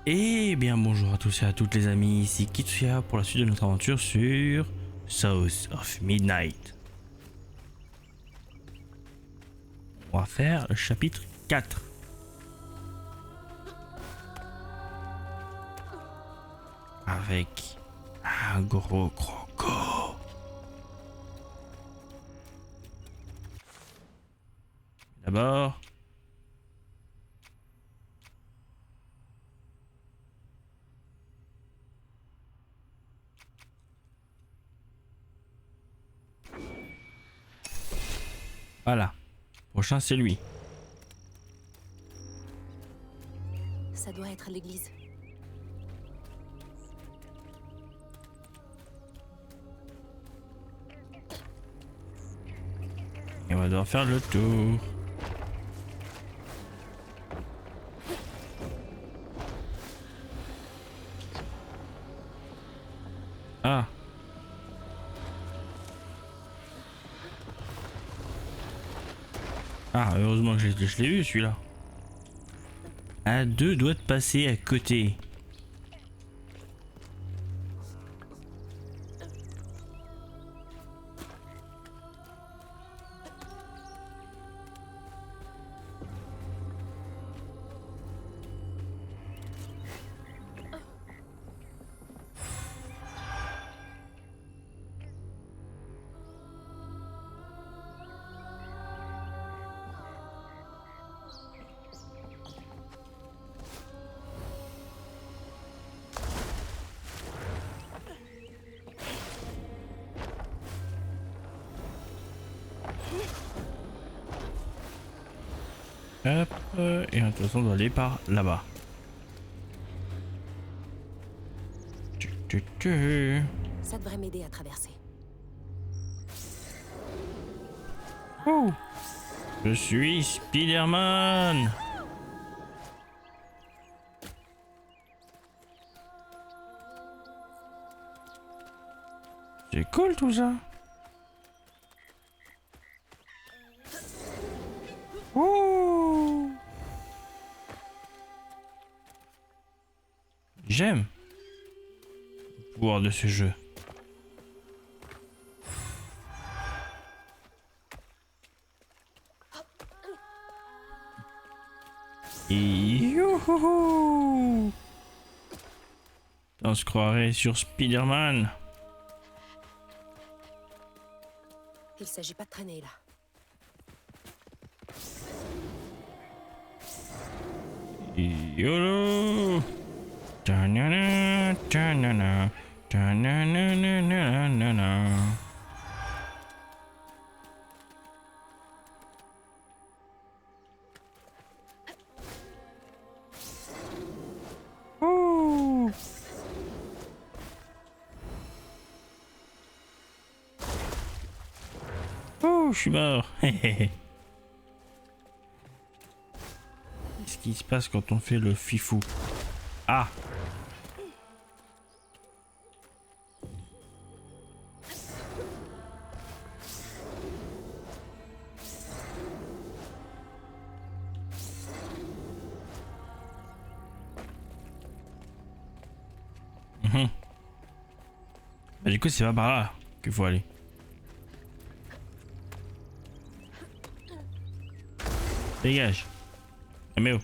Eh bien bonjour à tous et à toutes les amis, ici Kitsuya pour la suite de notre aventure sur South of Midnight. On va faire le chapitre 4. Avec un gros croco. D'abord... Voilà. Prochain c'est lui. Ça doit être l'église. Et on va devoir faire le tour. Ah. Ah, heureusement que je l'ai vu celui-là. Un 2 doit passer à côté. Hop, et de toute façon on doit aller par là-bas. Ça devrait m'aider à traverser. Oh, je suis Spider-Man. C'est cool tout ça. Oh, j'aime le pouvoir de ce jeu. Youhou! On se croirait sur Spider-Man. Il s'agit pas de traîner là. YOLO! Ta-na-na, ta-na-na, ta-na-na-na-na-na-na. Oh! Oh, je suis mort. Qu'est-ce qui se passe quand on fait le fifou? Ah! Bah, du coup, c'est pas par là qu'il faut aller. Dégage. Ah, mais oh.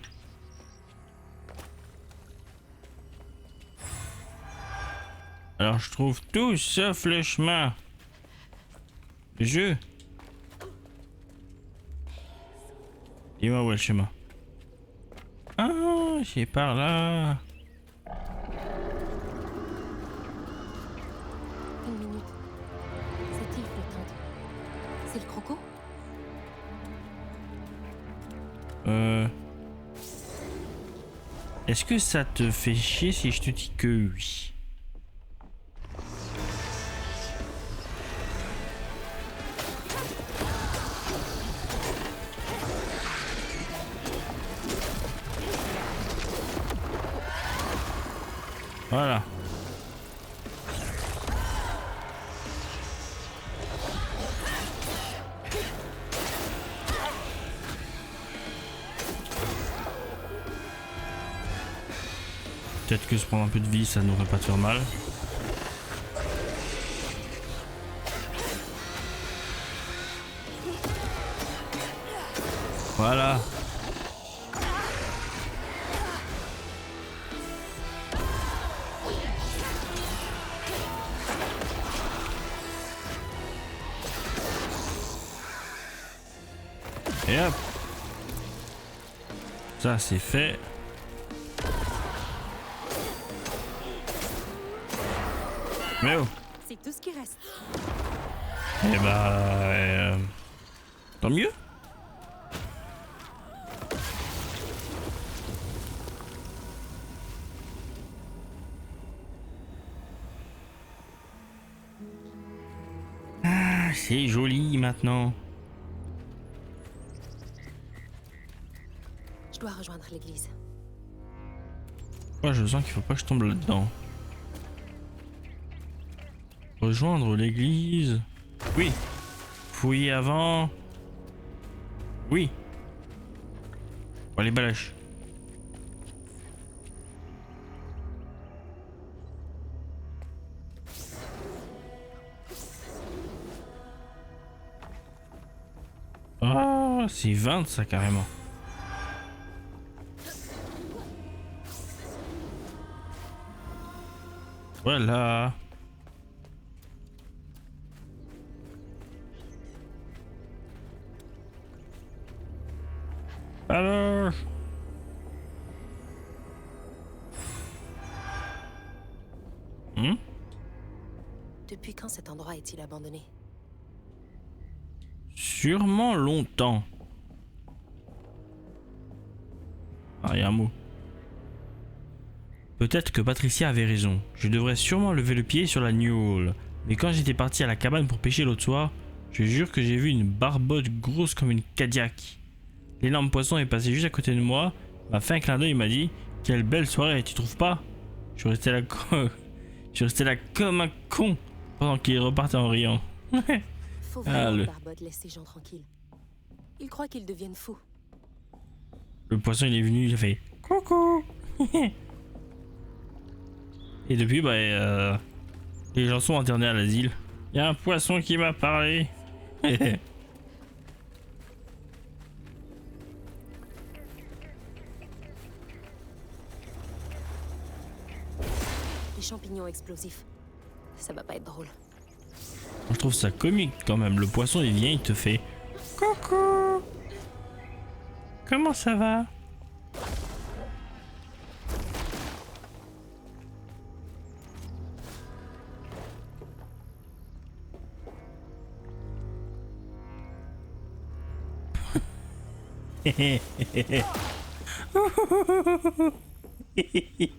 Alors, je trouve tout sauf le chemin. Le jeu. Dis-moi où est le chemin. Ah, c'est par là. Une minute. Cette île flottante. C'est le croco? Est-ce que ça te fait chier si je te dis que oui? Voilà. Peut-être que se prendre un peu de vie, ça n'aurait pas de faire mal. Voilà. Et hop. Ça c'est fait. Mais oh. C'est tout ce qui reste. Eh bah... tant mieux. Ah, c'est joli maintenant. Je dois rejoindre l'église. Ouais, je sens qu'il faut pas que je tombe là-dedans. Rejoindre l'église. Oui. Fouiller avant. Oui. Bon, les balèches. Ah, c'est 20 ça carrément. Voilà. Alors. Depuis quand cet endroit est-il abandonné? Sûrement longtemps. Ah, y a un mot. Peut-être que Patricia avait raison. Je devrais sûrement lever le pied sur la New. Mais quand j'étais parti à la cabane pour pêcher l'autre soir, je jure que j'ai vu une barbotte grosse comme une Cadillac. L'énorme poisson est passé juste à côté de moi, m'a fait un clin d'œil et m'a dit « Quelle belle soirée, tu trouves pas ?» Je suis resté là, je suis resté là comme un con pendant qu'il repartait en riant. Faut vraiment que Barbotte laisse ces gens tranquilles. Ils croient qu'ils deviennent fous. Le poisson il est venu, il a fait « Coucou !» Et depuis, bah, les gens sont internés à l'asile. Il y a un poisson qui m'a parlé. Les champignons explosifs. Ça va pas être drôle. Je trouve ça comique quand même. Le poisson il vient, il te fait coucou. Comment ça va?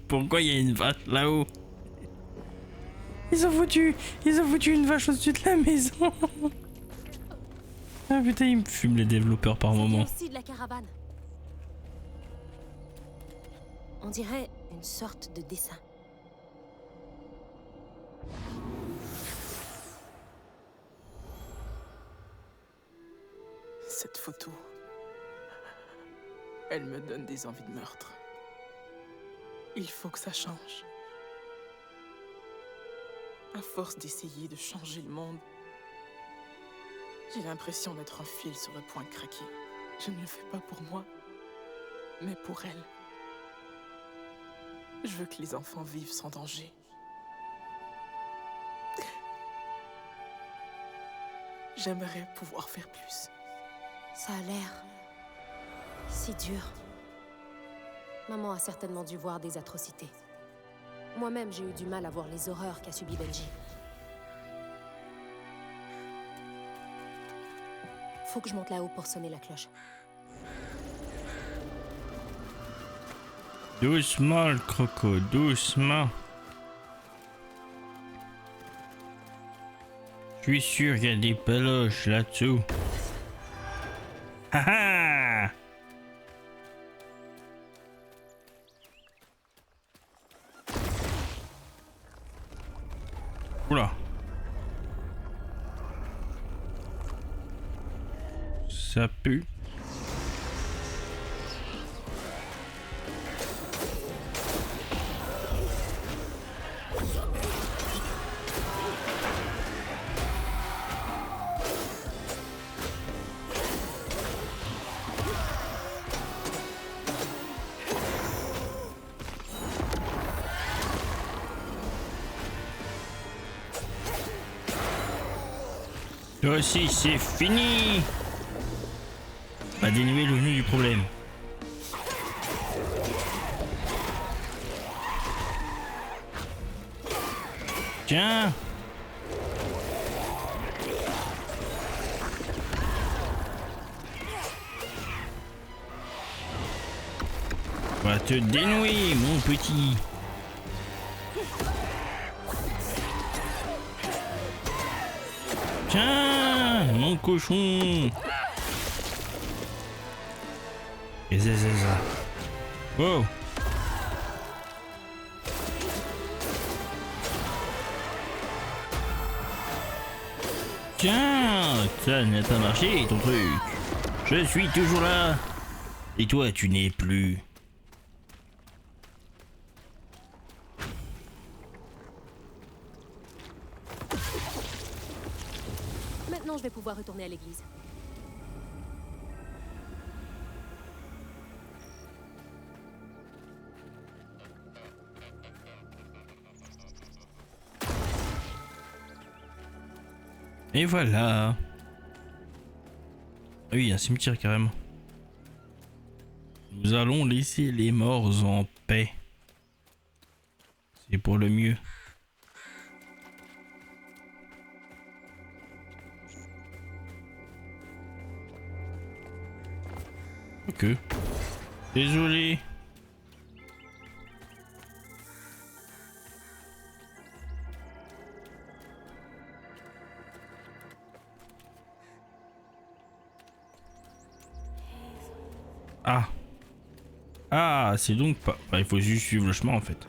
Pourquoi il y a une vache là-haut? Ils ont foutu une vache au-dessus de la maison. Ah putain, ils me fument les développeurs par moment. Aussi de la caravane. On dirait une sorte de dessin. Cette photo, elle me donne des envies de meurtre. Il faut que ça change. À force d'essayer de changer le monde, j'ai l'impression d'être un fil sur le point de craquer. Je ne le fais pas pour moi, mais pour elle. Je veux que les enfants vivent sans danger. J'aimerais pouvoir faire plus. Ça a l'air si dur. Maman a certainement dû voir des atrocités. Moi-même, j'ai eu du mal à voir les horreurs qu'a subi Benji. Faut que je monte là-haut pour sonner la cloche. Doucement le croco, doucement. Je suis sûr qu'il y a des peluches là-dessous. Haha! Oula. Ça pue. Toi aussi, c'est fini. On va dénouer le nœud du problème. Tiens. On va te dénouer, mon petit. Tiens, mon cochon. Et c'est ça. Oh. Tiens, ça n'a pas marché ton truc. Je suis toujours là. Et toi, tu n'es plus. Maintenant, je vais pouvoir retourner à l'église. Et voilà. Ah oui, il y a un cimetière carrément. Nous allons laisser les morts en paix. C'est pour le mieux. Ok. Désolé. Ah. Ah, c'est donc pas... Bah, il faut juste suivre le chemin en fait.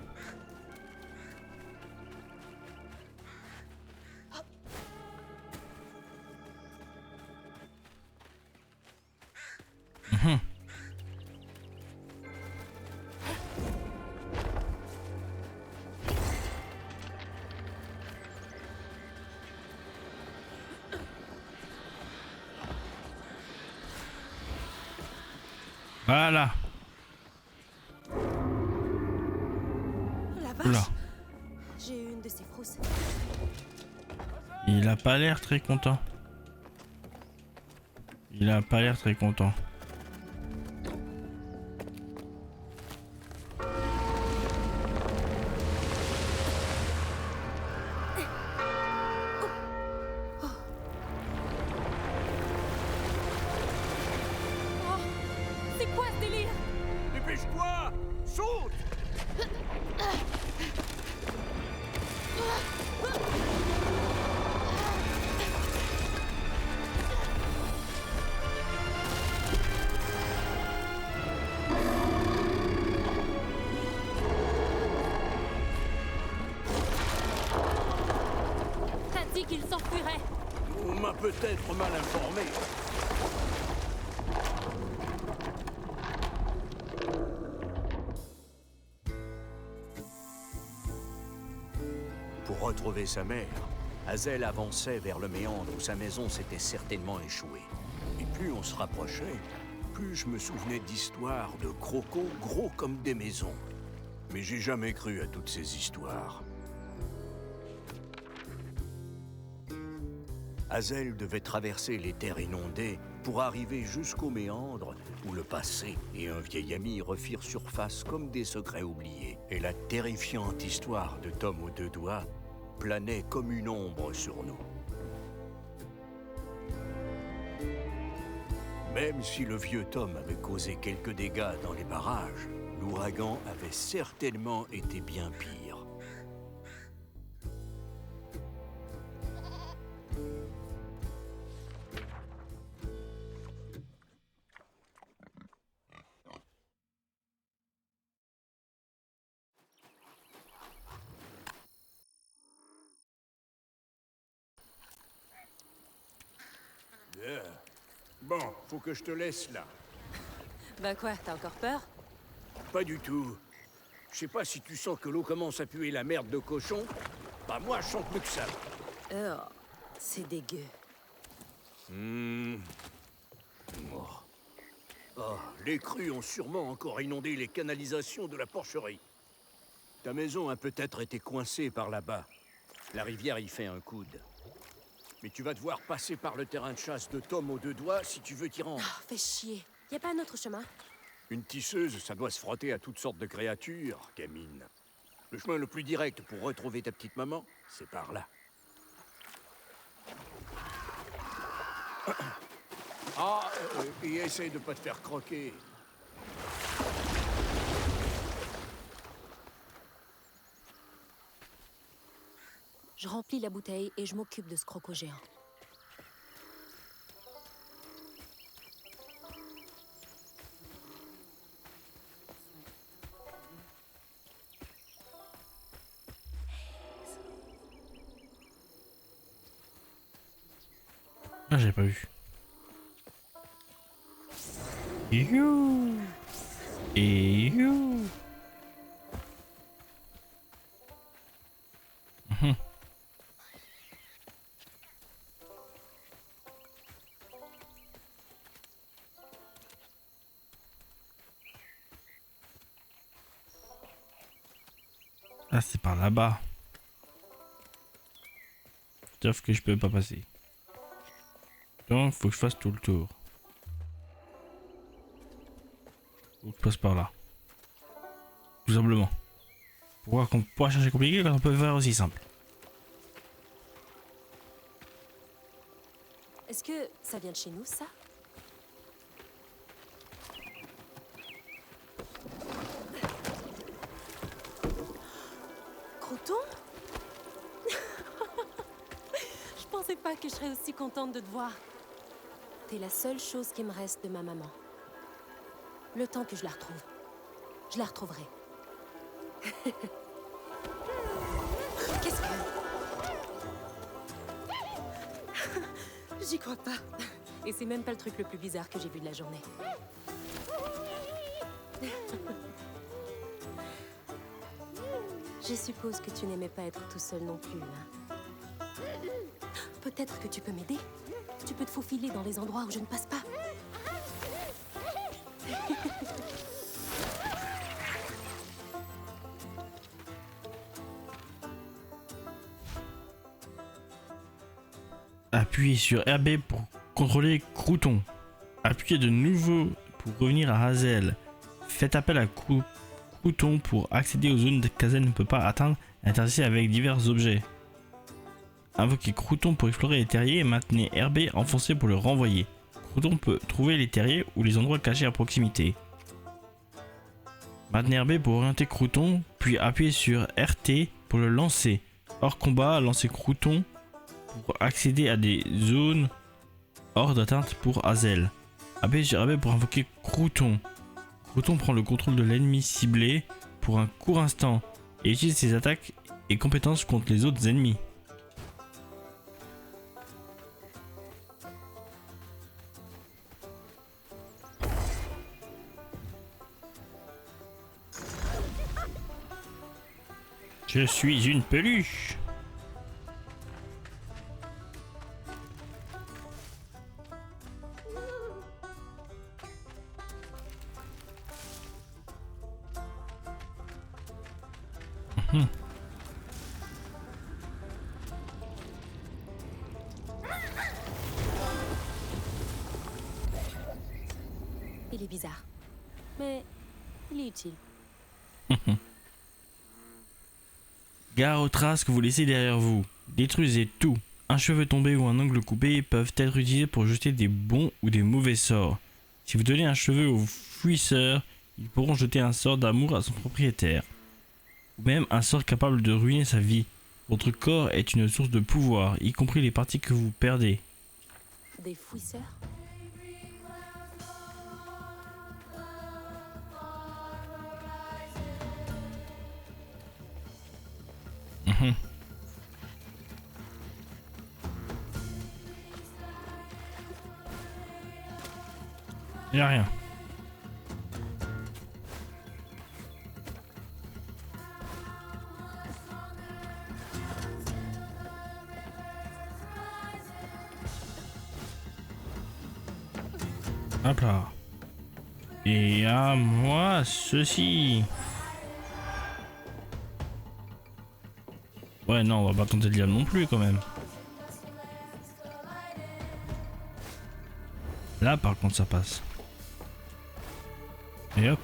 Mhm. Voilà. La vache! Oula. J'ai eu une de ces frousses. Il a pas l'air très content. Il a pas l'air très content. Oh, c'est quoi ce délire? Dépêche-toi! Saute! T'as dit qu'il s'enfuirait. On m'a peut-être mal informé. Pour retrouver sa mère, Hazel avançait vers le méandre où sa maison s'était certainement échouée. Et plus on se rapprochait, plus je me souvenais d'histoires de crocos gros comme des maisons. Mais j'ai jamais cru à toutes ces histoires. Hazel devait traverser les terres inondées pour arriver jusqu'au méandre où le passé et un vieil ami refirent surface comme des secrets oubliés. Et la terrifiante histoire de Tom aux deux doigts planait comme une ombre sur nous. Même si le vieux Tom avait causé quelques dégâts dans les barrages, l'ouragan avait certainement été bien pire. Bon, faut que je te laisse là. Bah quoi, t'as encore peur? Pas du tout. Je sais pas si tu sens que l'eau commence à puer la merde de cochon. Bah moi, je sens plus que ça. Oh, c'est dégueu. Oh. Oh, les crues ont sûrement encore inondé les canalisations de la porcherie. Ta maison a peut-être été coincée par là-bas. La rivière y fait un coude. Mais tu vas devoir passer par le terrain de chasse de Tom aux deux doigts si tu veux t'y rendre. Oh, fais chier. Y a pas un autre chemin? Une tisseuse, ça doit se frotter à toutes sortes de créatures, gamine. Le chemin le plus direct pour retrouver ta petite maman, c'est par là. Ah, et essaye de pas te faire croquer. Je remplis la bouteille et je m'occupe de ce croco géant. Ah, j'avais pas vu. You. Et you. Mhm. Ah, c'est par là-bas. Sauf que je peux pas passer. Donc, faut que je fasse tout le tour. Faut que je passe par là. Tout simplement. Pourquoi chercher compliqué quand on peut faire aussi simple? Est-ce que ça vient de chez nous, ça? Croton? Je pensais pas que je serais aussi contente de te voir. T'es la seule chose qui me reste de ma maman. Le temps que je la retrouve. Je la retrouverai. Qu'est-ce que... J'y crois pas. Et c'est même pas le truc le plus bizarre que j'ai vu de la journée. Je suppose que tu n'aimais pas être tout seul non plus, hein. Peut-être que tu peux m'aider. Tu peux te faufiler dans les endroits où je ne passe pas. Appuyez sur RB pour contrôler Crouton. Appuyez de nouveau pour revenir à Hazel. Faites appel à Crouton pour accéder aux zones qu'Hazel ne peut pas atteindre et interagir avec divers objets. Invoquez Crouton pour explorer les terriers et maintenez RB enfoncé pour le renvoyer. Crouton peut trouver les terriers ou les endroits cachés à proximité. Maintenez RB pour orienter Crouton, puis appuyez sur RT pour le lancer. Hors combat, lancez Crouton pour accéder à des zones hors d'atteinte pour Hazel. Appuyez sur RB pour invoquer Crouton. Crouton prend le contrôle de l'ennemi ciblé pour un court instant et utilise ses attaques et compétences contre les autres ennemis. Je suis une peluche. Il est bizarre. Mais il est utile. Gare aux traces que vous laissez derrière vous. Détruisez tout. Un cheveu tombé ou un ongle coupé peuvent être utilisés pour jeter des bons ou des mauvais sorts. Si vous donnez un cheveu aux fouisseurs, ils pourront jeter un sort d'amour à son propriétaire. Ou même un sort capable de ruiner sa vie. Votre corps est une source de pouvoir, y compris les parties que vous perdez. Des fouisseurs? Y'a rien. Hop là. Et à moi ceci. Ouais non, on va pas tenter de lire non plus quand même. Là par contre ça passe. Et hop.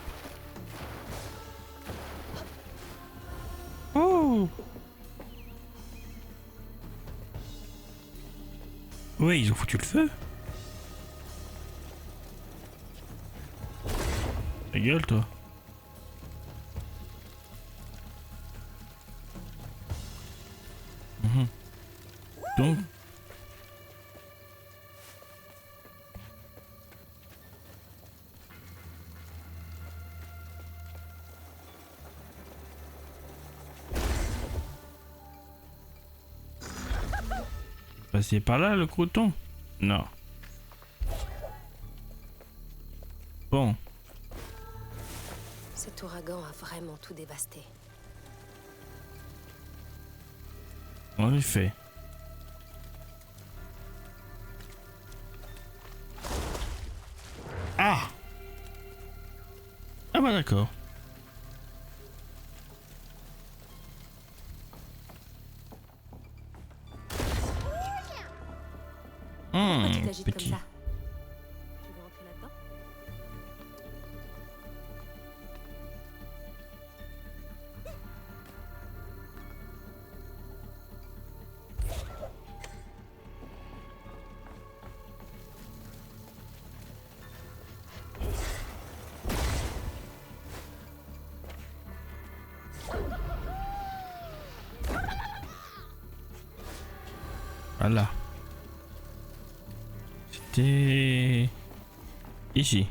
Oh. Ouais, ils ont foutu le feu. Ta gueule toi. Donc passer par là le croton? Non. Bon. Cet ouragan a vraiment tout dévasté. En effet. Ah! Ah bah d'accord. Pourquoi tu t'agites Petit. comme ça? Tu veux entrer là-dedans? Voilà. C'était ici.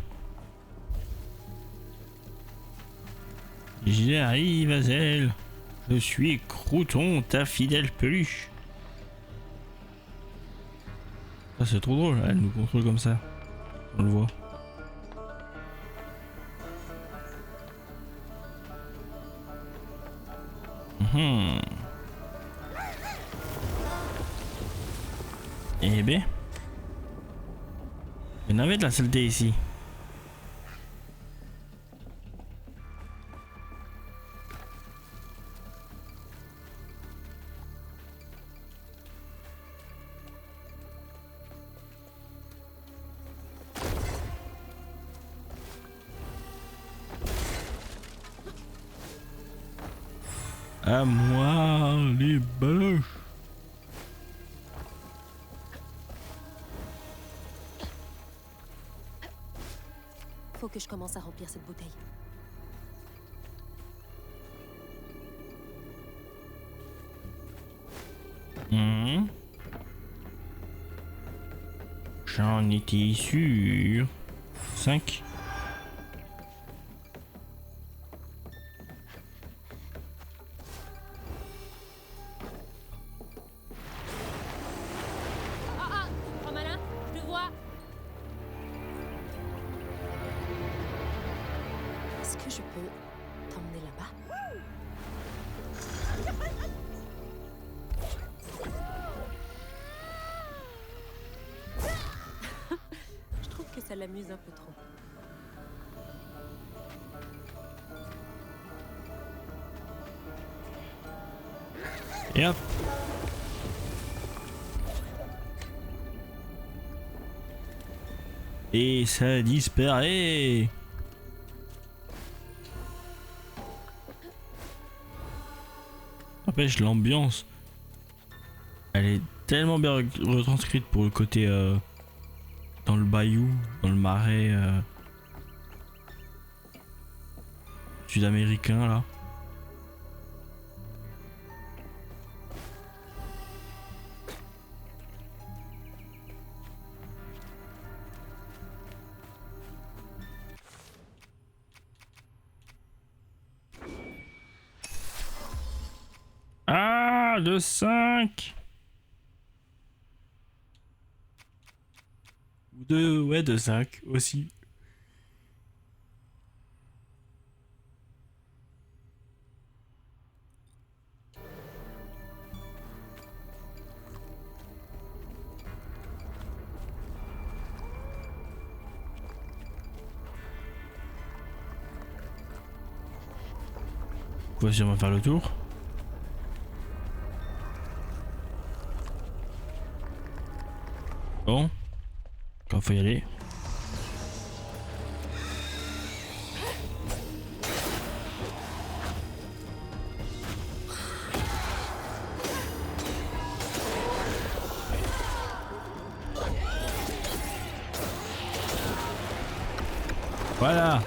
J'arrive, Azel. Je suis Crouton, ta fidèle peluche. Ça c'est trop drôle, elle nous contrôle comme ça. On le voit. Eh ben. Il y en avait de la saleté ici. À moi les baloches. Faut que je commence à remplir cette bouteille. J'en étais sûr. 5. Ah, tu te prends malin? Je te vois. Est-ce que je peux t'emmener là-bas? Je trouve que ça l'amuse un peu trop. Et hop. Et ça disparaît. N'empêche, l'ambiance, elle est tellement bien retranscrite pour le côté dans le bayou, dans le marais sud-américain là. Ah, de 5. Ou de, ouais, de 5 aussi. On va sûrement faire le tour. Bon, quand faut y aller. Voilà.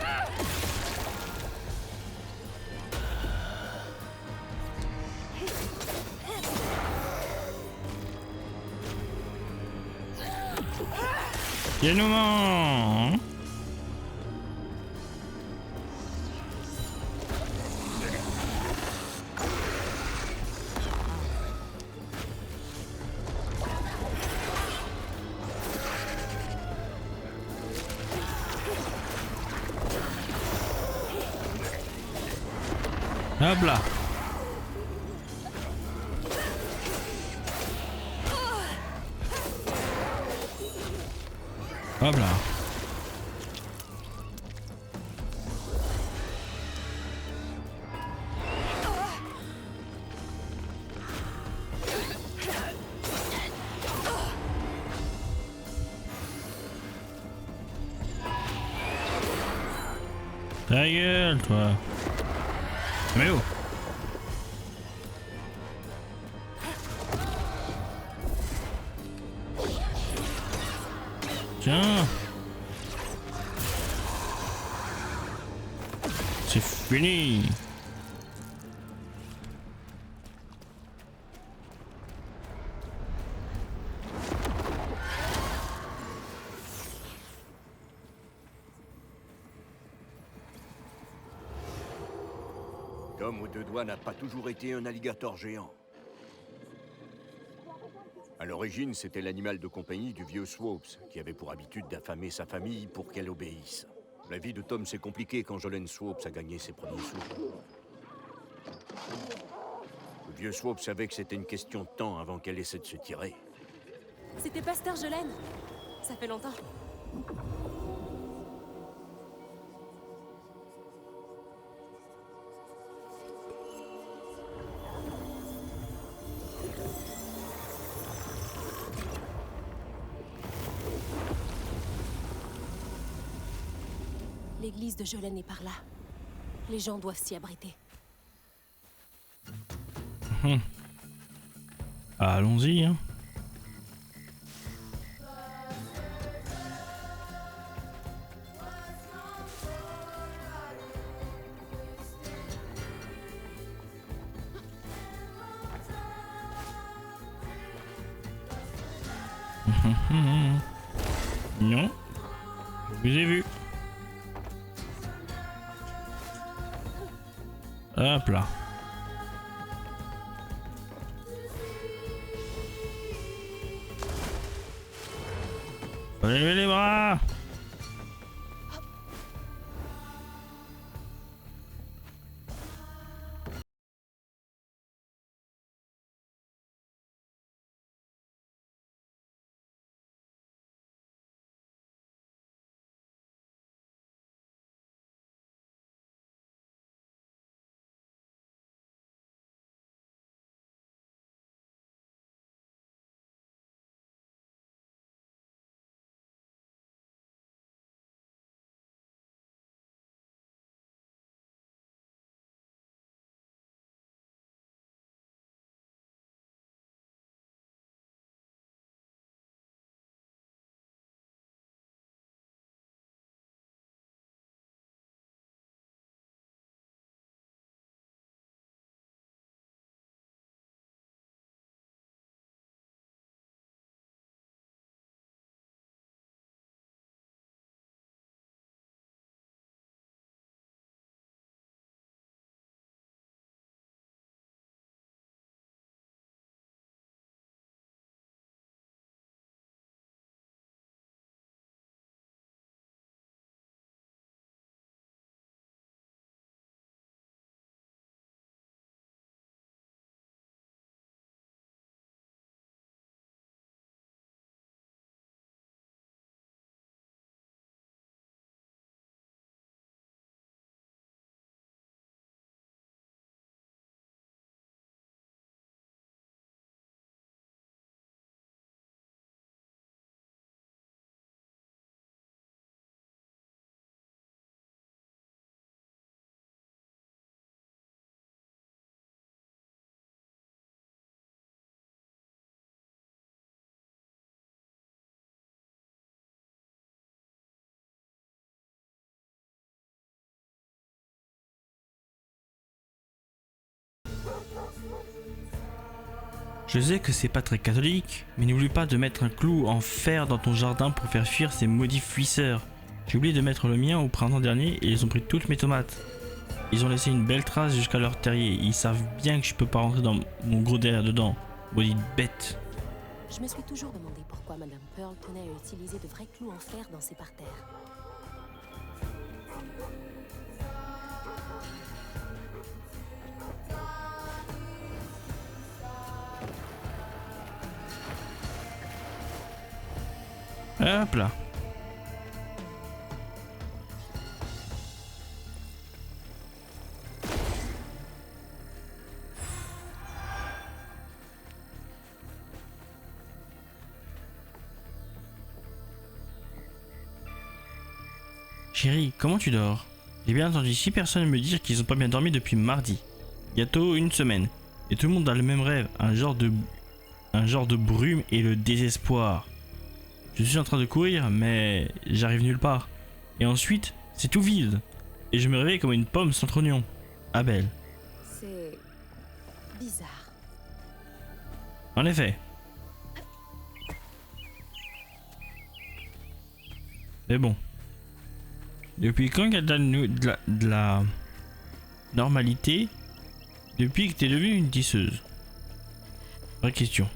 Dénouement. Hop là. Hop là. Ta gueule, toi. Mais oh. Tiens. C'est fini. Tom aux deux doigts n'a pas toujours été un alligator géant. À l'origine, c'était l'animal de compagnie du vieux Swoopes, qui avait pour habitude d'affamer sa famille pour qu'elle obéisse. La vie de Tom s'est compliquée quand Jolene Swoopes a gagné ses premiers sous. Le vieux Swoopes savait que c'était une question de temps avant qu'elle essaie de se tirer. C'était Pasteur Jolene. Ça fait longtemps. L'église de Jolene est par là. Les gens doivent s'y abriter. Allons-y, hein. Non, je vous ai vu. Hop là. Levez les bras. Je sais que c'est pas très catholique, mais n'oublie pas de mettre un clou en fer dans ton jardin pour faire fuir ces maudits fuisseurs. J'ai oublié de mettre le mien au printemps dernier et ils ont pris toutes mes tomates. Ils ont laissé une belle trace jusqu'à leur terrier. Ils savent bien que je peux pas rentrer dans mon gros derrière dedans. Maudite bête. Je me suis toujours demandé pourquoi Madame Pearl tenait à utiliser de vrais clous en fer dans ses parterres. Hop là. Chérie, comment tu dors? J'ai bien entendu 6 personnes me dire qu'ils ont pas bien dormi depuis mardi. Bientôt une semaine. Et tout le monde a le même rêve, un genre de brume et le désespoir. Je suis en train de courir, mais j'arrive nulle part. Et ensuite, c'est tout vide. Et je me réveille comme une pomme sans trognon. Abel. C'est bizarre. En effet. Mais bon. Depuis quand il y a de la normalité? Depuis que t'es devenue une tisseuse? Vraie question.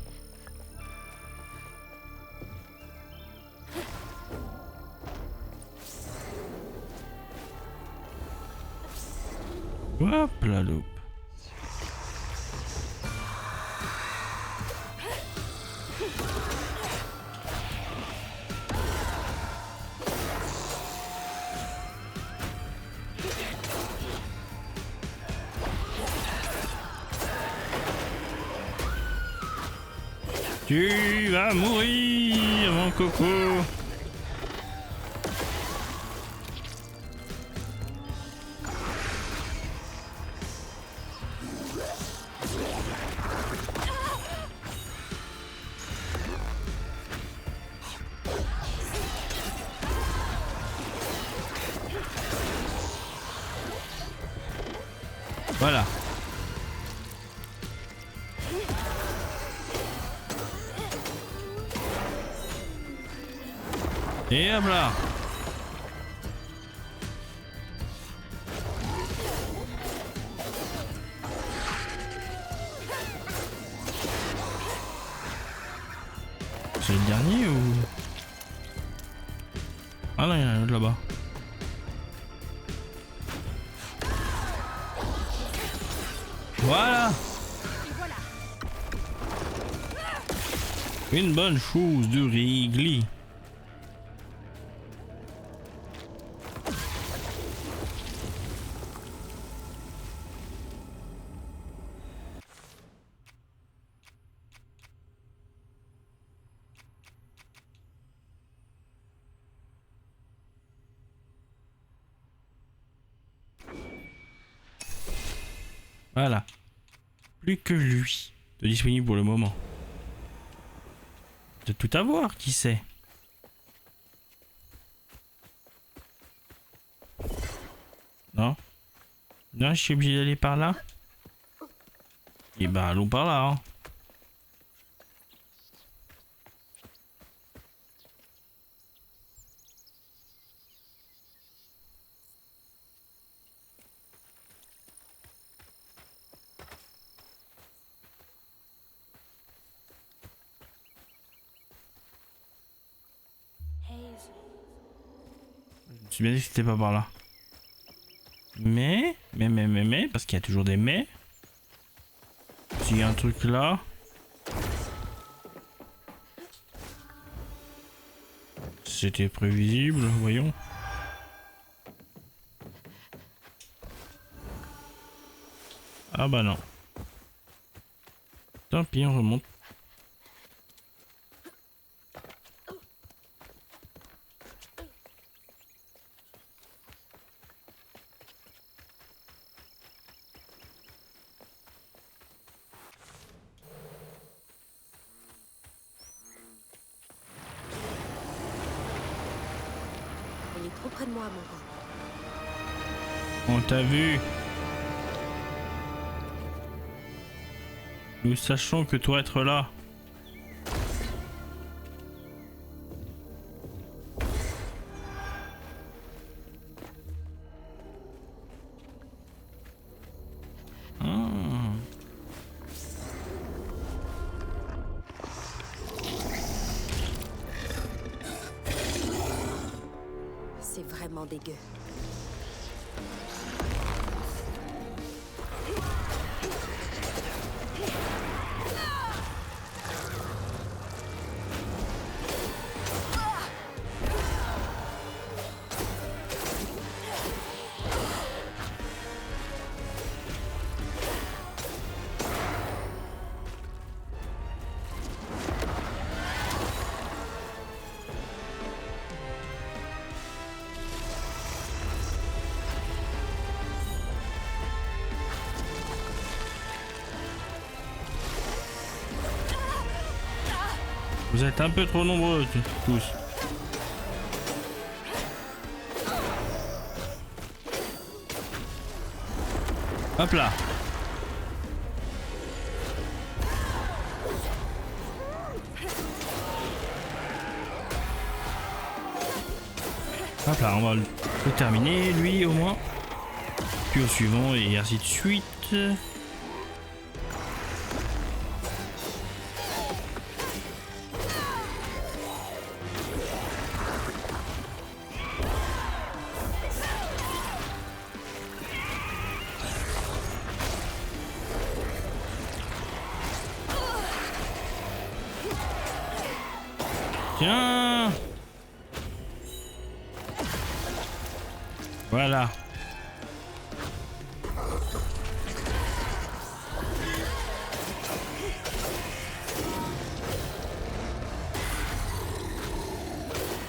Hop la loupe. Tu vas mourir, mon coco. Voilà. Et hop là. C'est le dernier ou... Ah non, il y en a un autre là-bas. Voilà. Une bonne chose de régler. Voilà. Plus que lui de disponible pour le moment. De tout avoir, qui sait? Non? Non, je suis obligé d'aller par là? Et ben allons par là, hein. Je me suis bien dit que c'était pas par là. Mais, parce qu'il y a toujours des mais. S'il y a un truc là. C'était prévisible, voyons. Ah bah non. Tant pis, on remonte. Elle est trop près de moi, mon grand. On t'a vu. Nous sachons que toi être là. C'est vraiment dégueu. Vous êtes un peu trop nombreux tous. Hop là. Hop là, on va le terminer, lui au moins. Puis au suivant et ainsi de suite. Tiens. Voilà.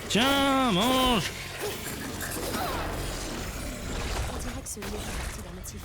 Tiens, mange. On dirait que ce lieu fait partie d'un motif.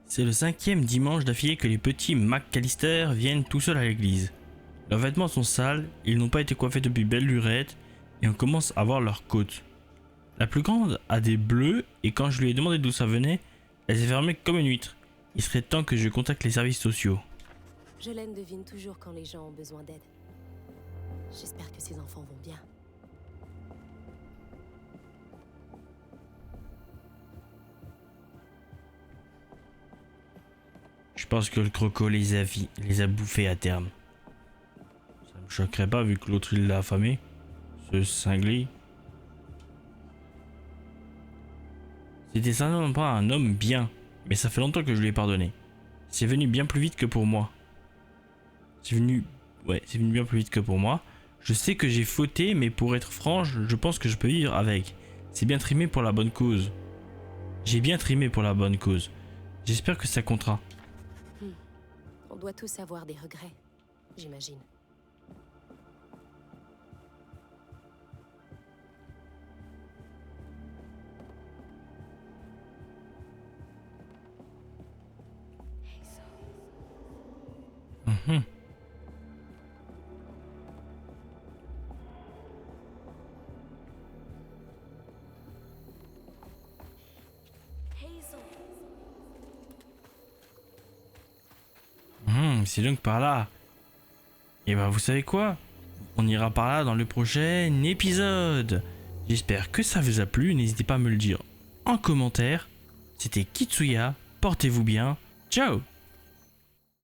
C'est le 5e dimanche d'affilée que les petits McAllister viennent tout seuls à l'église. Leurs vêtements sont sales, ils n'ont pas été coiffés depuis belle lurette et on commence à voir leurs côtes. La plus grande a des bleus et quand je lui ai demandé d'où ça venait, elle s'est fermée comme une huître. Il serait temps que je contacte les services sociaux. Jolene devine toujours quand les gens ont besoin d'aide. J'espère que ses enfants vont bien. Je pense que le croco les a bouffés à terme. Ça me choquerait pas vu que l'autre il l'a affamé. Ce cinglé. C'était certainement pas un homme bien, mais ça fait longtemps que je lui ai pardonné. C'est venu bien plus vite que pour moi. C'est venu bien plus vite que pour moi. Je sais que j'ai fauté, mais pour être franche, je pense que je peux vivre avec. C'est bien trimé pour la bonne cause. J'ai bien trimé pour la bonne cause. J'espère que ça comptera. On doit tous avoir des regrets, j'imagine. Mhm. c'est donc par là. Et bah vous savez quoi? On ira par là dans le prochain épisode. J'espère que ça vous a plu, n'hésitez pas à me le dire en commentaire. C'était Kitsuya, portez-vous bien, ciao!